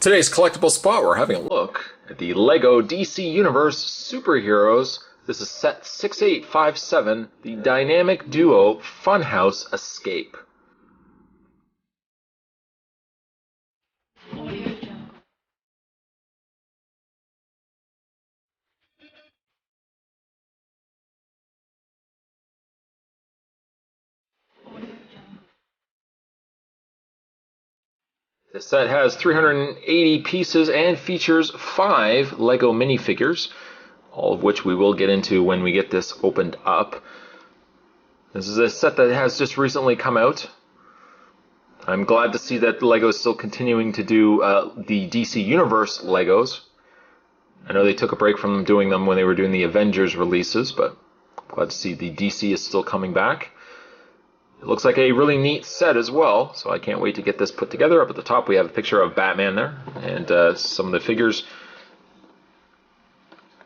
Today's Collectible Spot, we're having a look at the LEGO DC Universe Superheroes. This is set 6857, the Dynamic Duo Funhouse Escape. This set has 380 pieces and features 5 LEGO minifigures, all of which we will get into when we get this opened up. This is a set that has just recently come out. I'm glad to see that LEGO is still continuing to do the DC Universe LEGOs. I know they took a break from doing them when they were doing the Avengers releases, but I'm glad to see the DC is still coming back. It looks like a really neat set as well, so I can't wait to get this put together. Up at the top we have a picture of Batman there, and some of the figures.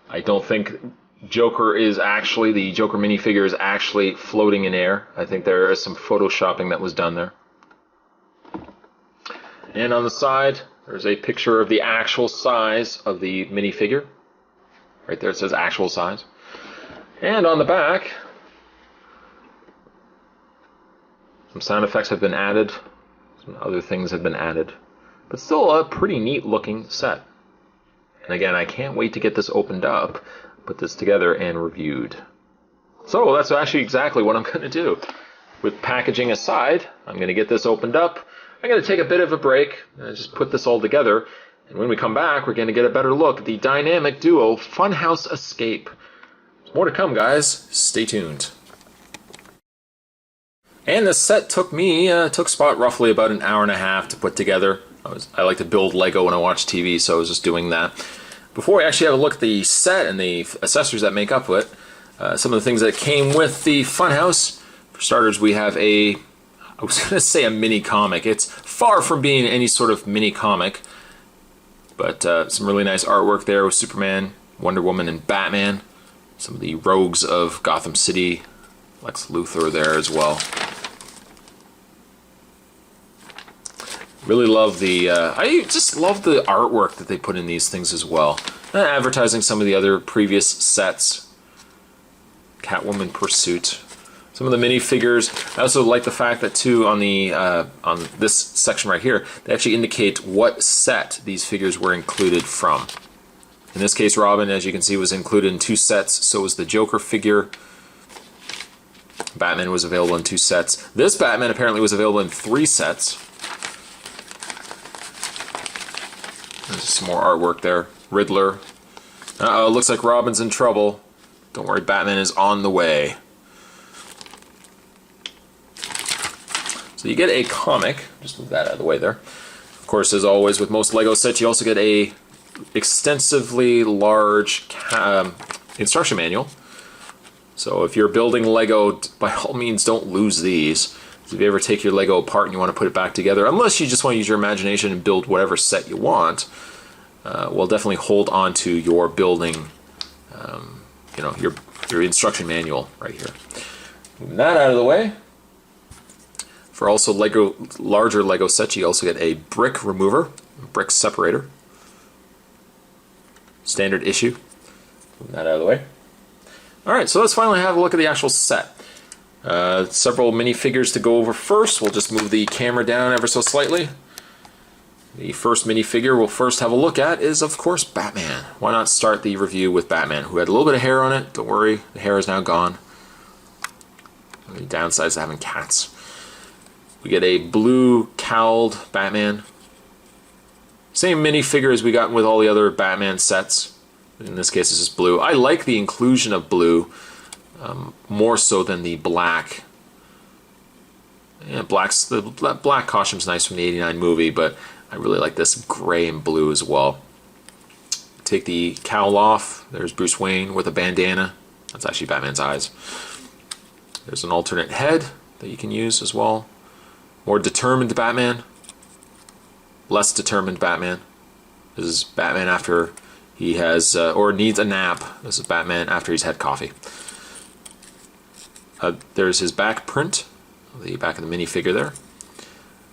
I don't think Joker is actually, the Joker minifigure is actually floating in air. I think there is some photoshopping that was done there. And on the side, there's a picture of the actual size of the minifigure. Right there it says actual size. And on the back, some sound effects have been added, some other things have been added, but still a pretty neat looking set. And again, I can't wait to get this opened up, put this together and reviewed. So that's actually exactly what I'm going to do. With packaging aside, I'm going to get this opened up. I'm going to take a bit of a break and just put this all together. And when we come back, we're going to get a better look at the Dynamic Duo Funhouse Escape. There's more to come, guys. Stay tuned. And this set took Spot roughly about an hour and a half to put together. I like to build LEGO when I watch TV, so I was just doing that. Before we actually have a look at the set and the accessories that make up it, some of the things that came with the Funhouse. For starters, we have I was going to say a mini comic. It's far from being any sort of mini comic, but some really nice artwork there with Superman, Wonder Woman, and Batman. Some of the rogues of Gotham City, Lex Luthor there as well. Really love I just love the artwork that they put in these things as well. Advertising some of the other previous sets. Catwoman Pursuit. Some of the minifigures. I also like the fact that too on this section right here, they actually indicate what set these figures were included from. In this case, Robin, as you can see, was included in 2 sets. So was the Joker figure. Batman was available in 2 sets. This Batman apparently was available in 3 sets. There's some more artwork there. Riddler. Uh-oh, looks like Robin's in trouble. Don't worry, Batman is on the way. So you get a comic. Just move that out of the way there. Of course, as always, with most LEGO sets, you also get a extensively large instruction manual. So if you're building LEGO, by all means, don't lose these. If you ever take your LEGO apart and you want to put it back together, unless you just want to use your imagination and build whatever set you want, well, definitely hold on to your building, your instruction manual right here. Moving that out of the way. For also larger LEGO sets, you also get a brick remover, brick separator. Standard issue. Moving that out of the way. Alright, so let's finally have a look at the actual set. Several minifigures to go over first. We'll just move the camera down ever so slightly. The first minifigure we'll first have a look at is, of course, Batman. Why not start the review with Batman, who had a little bit of hair on it. Don't worry, the hair is now gone. The downsides to having cats. We get a blue cowled Batman. Same minifigure as we got with all the other Batman sets. In this case, it's just blue. I like the inclusion of blue. More so than the black. Yeah, the black costume's nice from the '89 movie, but I really like this gray and blue as well. Take the cowl off. There's Bruce Wayne with a bandana. That's actually Batman's eyes. There's an alternate head that you can use as well. More determined Batman. Less determined Batman. This is Batman after he has, or needs a nap. This is Batman after he's had coffee. There's his back print, the back of the minifigure there.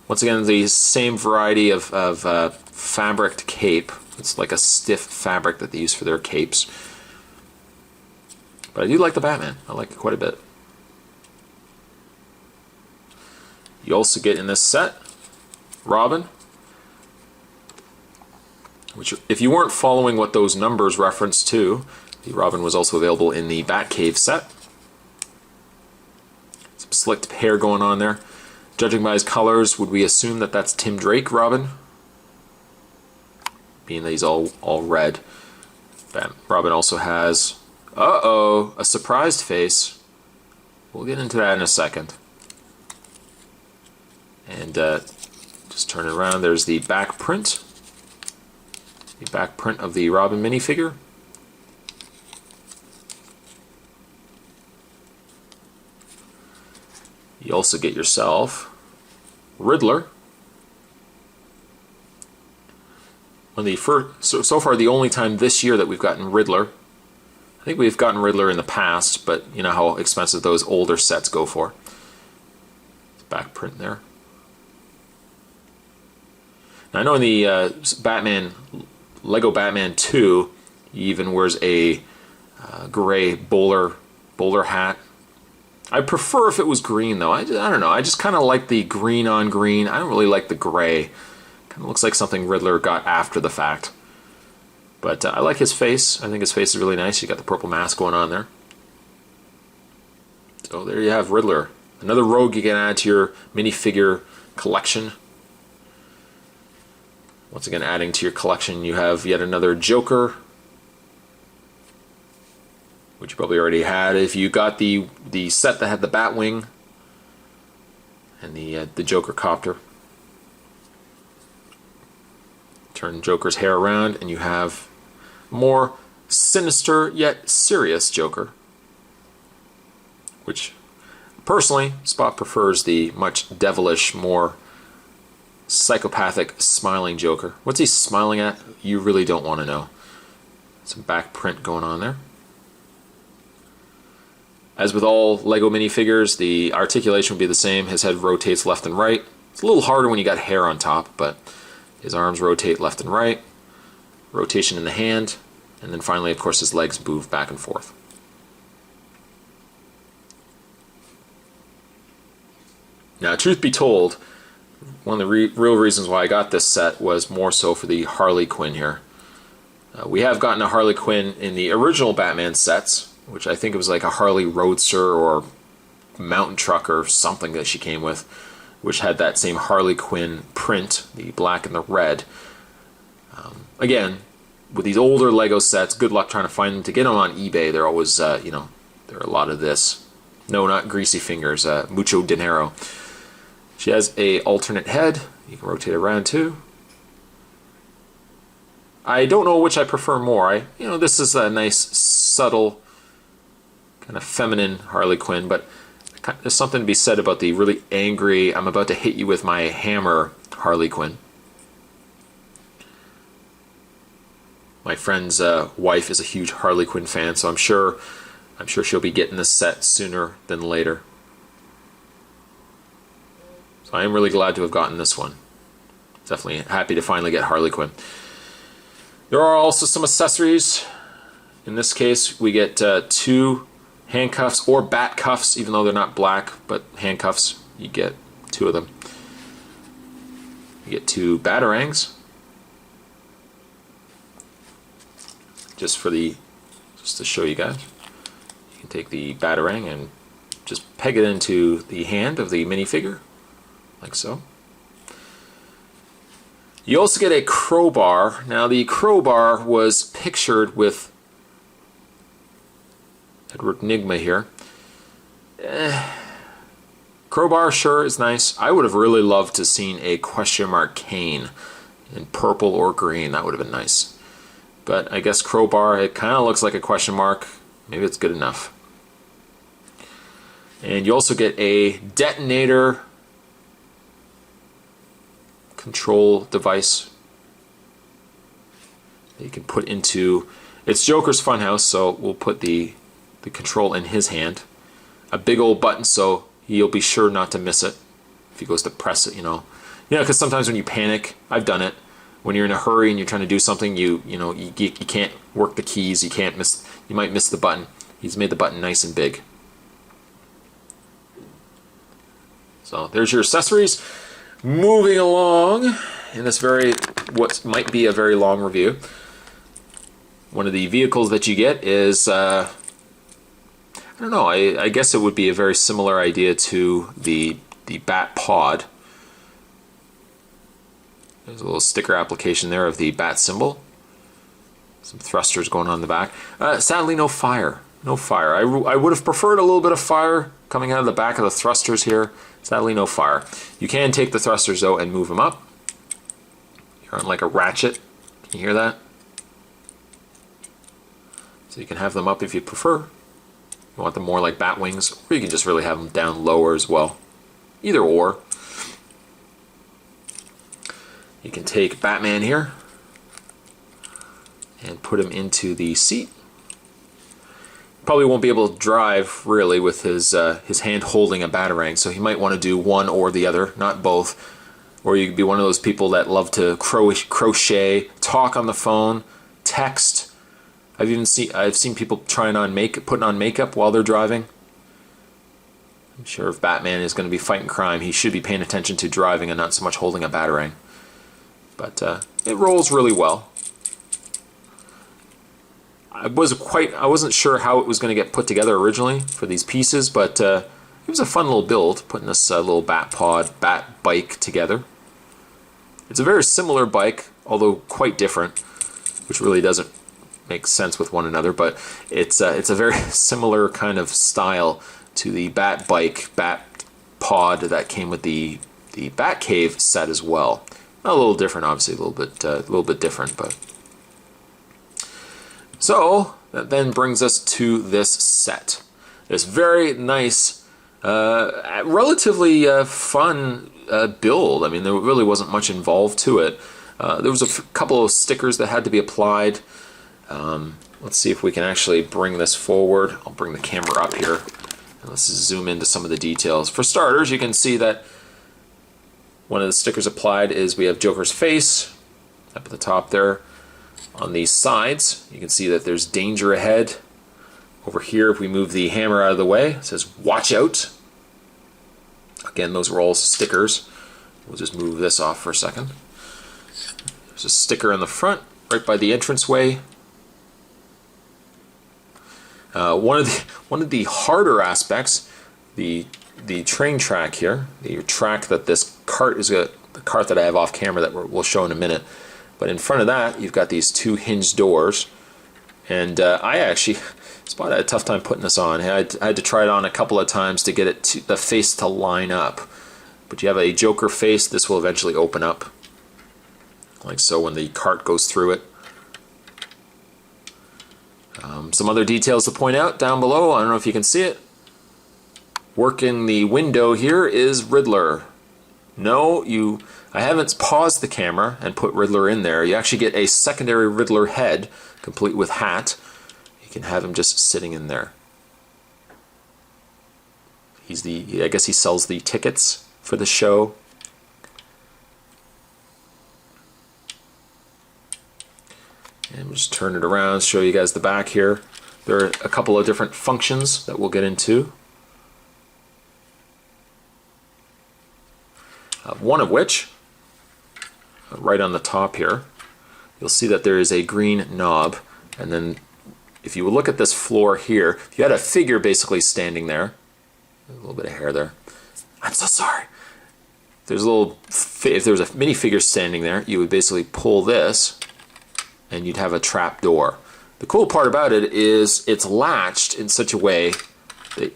Once again, the same variety of fabric cape. It's like a stiff fabric that they use for their capes. But I do like the Batman. I like it quite a bit. You also get in this set Robin, which, if you weren't following what those numbers reference to, the Robin was also available in the Batcave set. Some slicked hair going on there. Judging by his colors, would we assume that that's Tim Drake Robin? Being that he's all red. Robin also has, a surprised face. We'll get into that in a second. And just turn it around. There's the back print. The back print of the Robin minifigure. You also get yourself Riddler. One of the first, so far the only time this year that we've gotten Riddler. I think we've gotten Riddler in the past, but you know how expensive those older sets go for. Back print there. Now, I know in the Lego Batman 2, he even wears a gray bowler hat. I prefer if it was green, though. I don't know. I just kind of like the green on green. I don't really like the gray. Kind of looks like something Riddler got after the fact. But I like his face. I think his face is really nice. You got the purple mask going on there. So there you have Riddler. Another rogue you can add to your minifigure collection. Once again, adding to your collection, you have yet another Joker, which you probably already had if you got the set that had the Batwing and the Joker copter. Turn Joker's hair around and you have more sinister yet serious Joker, which personally Spot prefers the much devilish, more psychopathic smiling Joker. What's he smiling at? You really don't want to know. Some back print going on there. As with all Lego minifigures, the articulation would be the same. His head rotates left and right. It's a little harder when you got hair on top, but his arms rotate left and right. Rotation in the hand. And then finally, of course, his legs move back and forth. Now, truth be told, one of the real reasons why I got this set was more so for the Harley Quinn here. We have gotten a Harley Quinn in the original Batman sets, which I think it was like a Harley Roadster or mountain truck or something that she came with, which had that same Harley Quinn print, the black and the red. Again, with these older Lego sets, good luck trying to find them. To get them on eBay, they're always, there are a lot of this. No, not greasy fingers, mucho dinero. She has a alternate head. You can rotate around too. I don't know which I prefer more. This is a nice, subtle, kind of feminine Harley Quinn, but there's something to be said about the really angry, I'm about to hit you with my hammer Harley Quinn. My friend's wife is a huge Harley Quinn fan, so I'm sure she'll be getting this set sooner than later. So I am really glad to have gotten this one. Definitely happy to finally get Harley Quinn. There are also some accessories. In this case, we get 2 handcuffs or bat cuffs, even though they're not black, but handcuffs, you get 2 of them. You get 2 batarangs. Just to show you guys. You can take the batarang and just peg it into the hand of the minifigure, like so. You also get a crowbar. Now the crowbar was pictured with Edward Nygma here. Crowbar sure is nice. I would have really loved to seen a question mark cane in purple or green. That would have been nice. But I guess crowbar, it kind of looks like a question mark. Maybe it's good enough. And you also get a detonator control device that you can put into, it's Joker's Funhouse, so we'll put the control in his hand. A big old button so he'll be sure not to miss it. If he goes to press it, Yeah, because sometimes when you panic, I've done it. When you're in a hurry and you're trying to do something, you can't work the keys. You might miss the button. He's made the button nice and big. So there's your accessories. Moving along in this what might be a very long review. One of the vehicles that you get is, I don't know, I guess it would be a very similar idea to the Bat Pod. There's a little sticker application there of the bat symbol. Some thrusters going on in the back. Sadly, no fire. No fire. I would have preferred a little bit of fire coming out of the back of the thrusters here. Sadly, no fire. You can take the thrusters, though, and move them up. You're on like a ratchet. Can you hear that? So you can have them up if you prefer. You want them more like bat wings, or you can just really have them down lower as well. Either or. You can take Batman here and put him into the seat. Probably won't be able to drive really with his hand holding a batarang, so he might want to do one or the other, not both. Or you could be one of those people that love to crochet, talk on the phone, text. I've seen people putting on makeup while they're driving. I'm sure if Batman is going to be fighting crime, he should be paying attention to driving and not so much holding a batarang. But it rolls really well. I wasn't sure how it was going to get put together originally for these pieces, but it was a fun little build, putting this little bat bike together. It's a very similar bike, although quite different, which really doesn't make sense with one another, but it's a very similar kind of style to the bat pod that came with the Batcave set as well. A little different, obviously, a little bit different, but so that then brings us to this set. This very nice, relatively fun build. I mean, there really wasn't much involved to it. There was a couple of stickers that had to be applied. Let's see if we can actually bring this forward. I'll bring the camera up here and let's zoom into some of the details. For starters, you can see that one of the stickers applied is we have Joker's face up at the top there. On these sides, you can see that there's danger ahead. Over here, if we move the hammer out of the way, it says watch out. Again, those were all stickers. We'll just move this off for a second. There's a sticker in the front, right by the entranceway. One of the harder aspects, the train track here, the track that this cart is the cart that I have off camera that we'll show in a minute. But in front of that, you've got these two hinged doors, and I actually Spot had a tough time putting this on. I had to try it on a couple of times to get the face to line up. But you have a Joker face. This will eventually open up, like so when the cart goes through it. Some other details to point out down below. I don't know if you can see it. Working the window here is Riddler. No, I haven't paused the camera and put Riddler in there. You actually get a secondary Riddler head, complete with hat. You can have him just sitting in there. I guess he sells the tickets for the show. And we'll just turn it around, show you guys the back here. There are a couple of different functions that we'll get into. One of which, right on the top here, you'll see that there is a green knob. And then if you look at this floor here, if you had a figure basically standing there, a little bit of hair there. I'm so sorry. If there was a minifigure standing there, you would basically pull this and you'd have a trap door. The cool part about it is it's latched in such a way that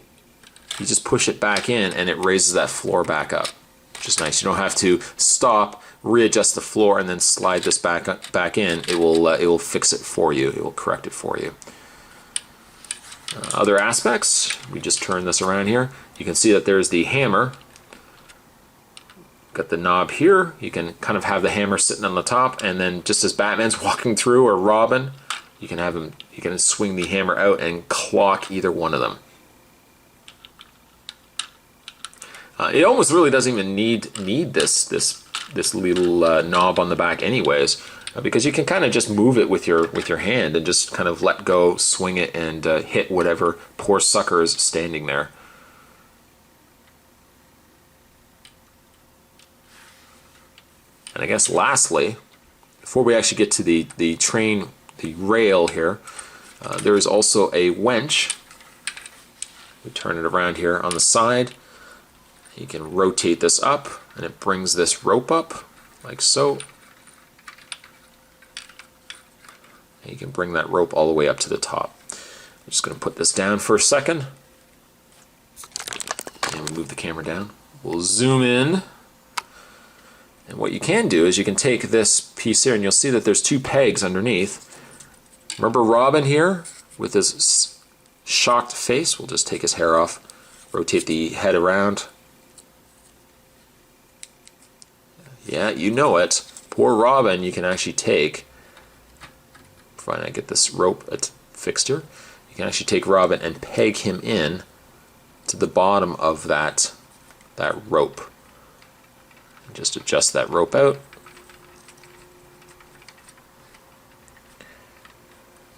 you just push it back in and it raises that floor back up, which is nice. You don't have to stop, readjust the floor, and then slide this back in. It will fix it for you. It will correct it for you. Other aspects, we just turn this around here. You can see that there's the hammer. Got the knob here. You can kind of have the hammer sitting on the top, and then just as Batman's walking through, or Robin, you can swing the hammer out and clock either one of them. It almost really doesn't even need this this little knob on the back anyways, because you can kind of just move it with your hand and just kind of let go, swing it, and hit whatever poor sucker is standing there. And I guess lastly, before we actually get to the train, the rail here, there is also a winch. We turn it around here on the side. You can rotate this up, and it brings this rope up, like so. And you can bring that rope all the way up to the top. I'm just going to put this down for a second. And we move the camera down. We'll zoom in. And what you can do is you can take this piece here, and you'll see that there's two pegs underneath. Remember Robin here with his shocked face? We'll just take his hair off, rotate the head around. Yeah, you know it. Poor Robin, you can actually take, provided I get this rope fixed here, you can actually take Robin and peg him in to the bottom of that rope. And just adjust that rope out.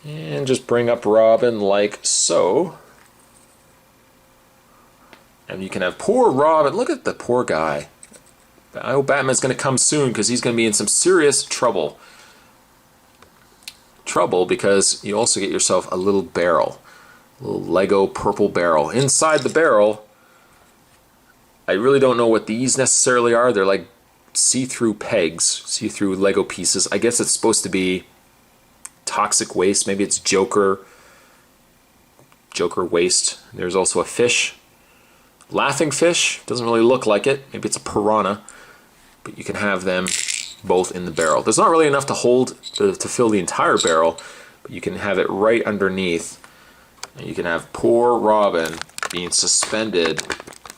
And just bring up Robin like so. And you can have poor Robin. Look at the poor guy. I hope Batman's going to come soon, because he's going to be in some serious trouble. Trouble because you also get yourself a little barrel. A little Lego purple barrel. Inside the barrel, I really don't know what these necessarily are. They're like see-through pegs, see-through Lego pieces. I guess it's supposed to be toxic waste. Maybe it's Joker waste. There's also a fish. Laughing fish. Doesn't really look like it. Maybe it's a piranha. But you can have them both in the barrel. There's not really enough to hold to fill the entire barrel, but you can have it right underneath. And you can have poor Robin being suspended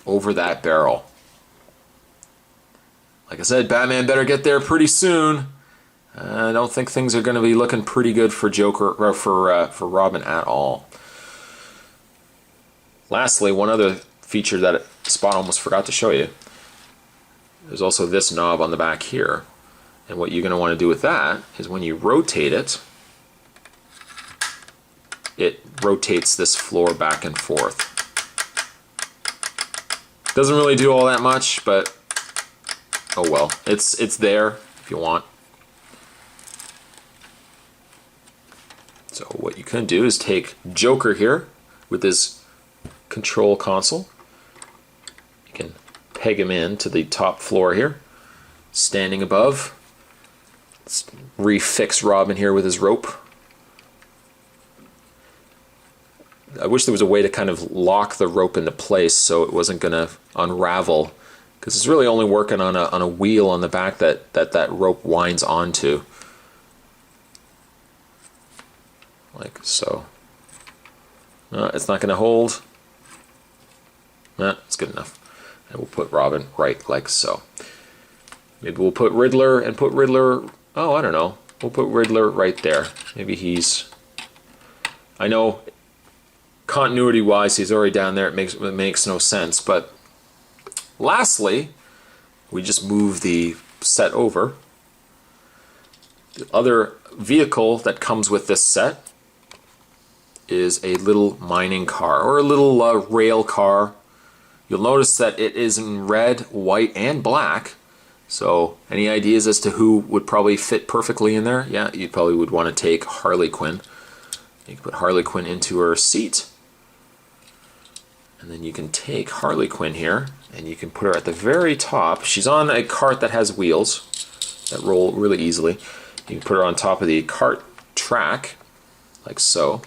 over that barrel. Like I said, Batman better get there pretty soon. I don't think things are going to be looking pretty good for Joker or for Robin at all. Lastly, one other feature that Spot almost forgot to show you. There's also this knob on the back here. And what you're going to want to do with that is when you rotate it, it rotates this floor back and forth. Doesn't really do all that much, but oh well. It's there if you want. So what you can do is take Joker here with his control console. You can peg him in to the top floor here, standing above. Let's refix Robin here with his rope. I wish there was a way to kind of lock the rope into place so it wasn't going to unravel, because it's really only working on a wheel on the back that rope winds onto. Like so. No, it's not going to hold. No, it's good enough. And we'll put Robin right like so. Maybe we'll put Riddler and put Riddler, oh, I don't know. We'll put Riddler right there. Maybe he's, I know continuity-wise he's already down there. It makes no sense. But lastly, we just move the set over. The other vehicle that comes with this set is a little mining car, or a little rail car. You'll notice that it is in red, white, and black. So any ideas as to who would probably fit perfectly in there? Yeah, you probably would want to take Harley Quinn. You can put Harley Quinn into her seat. And then you can take Harley Quinn here, and you can put her at the very top. She's on a cart that has wheels that roll really easily. You can put her on top of the cart track, like so.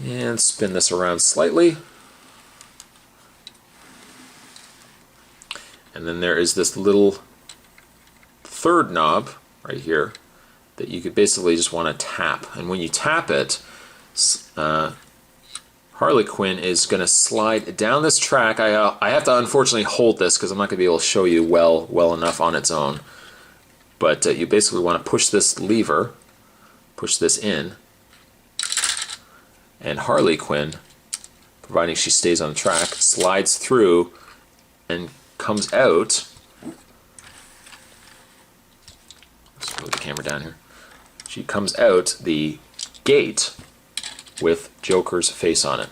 And spin this around slightly. And then there is this little third knob right here that you could basically just want to tap. And when you tap it, Harley Quinn is going to slide down this track. I have to unfortunately hold this because I'm not going to be able to show you well enough on its own. But you basically want to push this lever, push this in, and Harley Quinn, providing she stays on the track, slides through and comes out camera down here. She comes out the gate with Joker's face on it.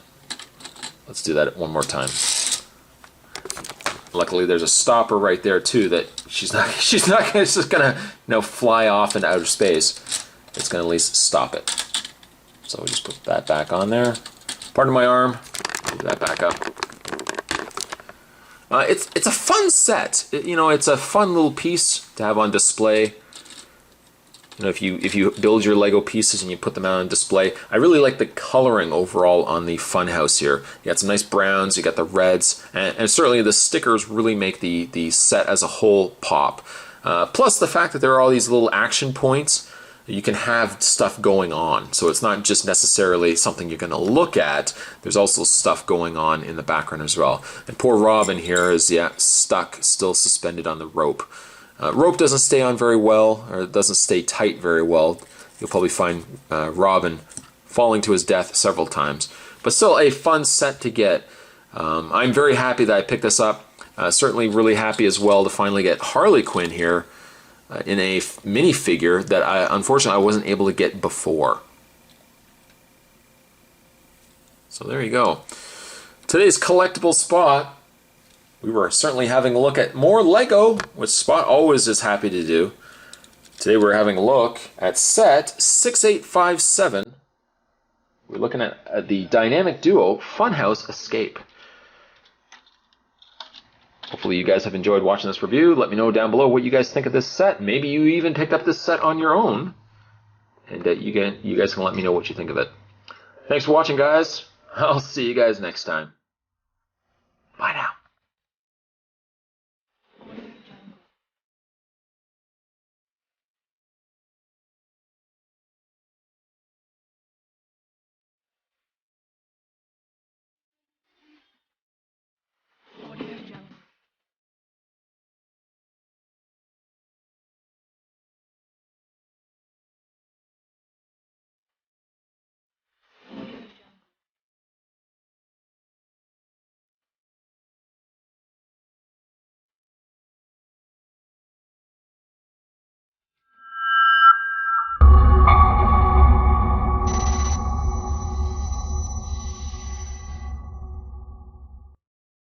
Let's do that one more time. Luckily, there's a stopper right there too that she's not just gonna fly off into outer space. It's gonna at least stop it. So we just put that back on there. Pardon my arm. Move that back up. It's a fun set. It's a fun little piece to have on display. If you build your Lego pieces and you put them out on display, I really like the coloring overall on the Funhouse here. You got some nice browns, you got the reds, and certainly the stickers really make the set as a whole pop. Plus the fact that there are all these little action points. You can have stuff going on, so it's not just necessarily something you're going to look at. There's also stuff going on in the background as well. And poor Robin here is stuck, still suspended on the rope. Rope doesn't stay on very well, or it doesn't stay tight very well. You'll probably find Robin falling to his death several times. But still a fun set to get. I'm very happy that I picked this up. Certainly really happy as well to finally get Harley Quinn here. In a minifigure that unfortunately I wasn't able to get before. So there you go. Today's collectible spot, we were certainly having a look at more Lego, which Spot always is happy to do. Today we're having a look at set 6857. We're looking at the Dynamic Duo Funhouse Escape. Hopefully you guys have enjoyed watching this review. Let me know down below what you guys think of this set. Maybe you even picked up this set on your own. And you guys can let me know what you think of it. Thanks for watching, guys. I'll see you guys next time.